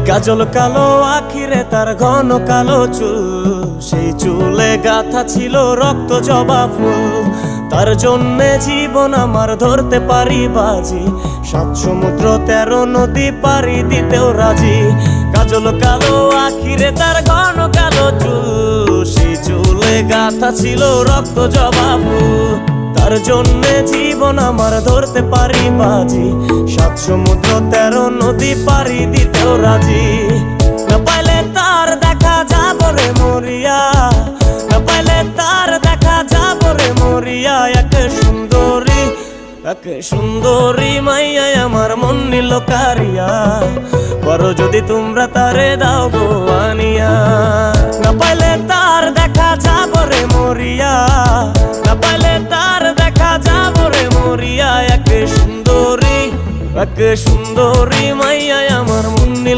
কাজল কালো আখিরে তার ঘন কালো চুল, সেই চুলে গাথা ছিল রক্ত জবা ফুল। তার জন্যে জীবন আমার ধরতে পারি বাজি, 7 সমুদ্র 13 নদী পারি দিতেও রাজি। কাজল কালো আখিরে তার ঘন কালো চুল, সেই চুলে গাথা ছিল রক্ত জবা ফুল। তার জন্যে জীবন আমার ধরতে পারি বাজি, 7 সমুদ্র 13 নদী পারি দিতেও রাজি। না পাইলে তার দেখা যাব রে মরিয়া, না পাইলে তার দেখা যাব রে মরিয়া। এক সুন্দরী মাইয়া আমার মন নিল কারিয়া, করো যদি তোমরা তারে দাও গো আনিয়া। না পাইলে তার দেখা যাব রে মরিয়া, না পাইলে তার দেখা যাব রে মরিয়া। এক সুন্দরী মাইয়া আমার মন নিল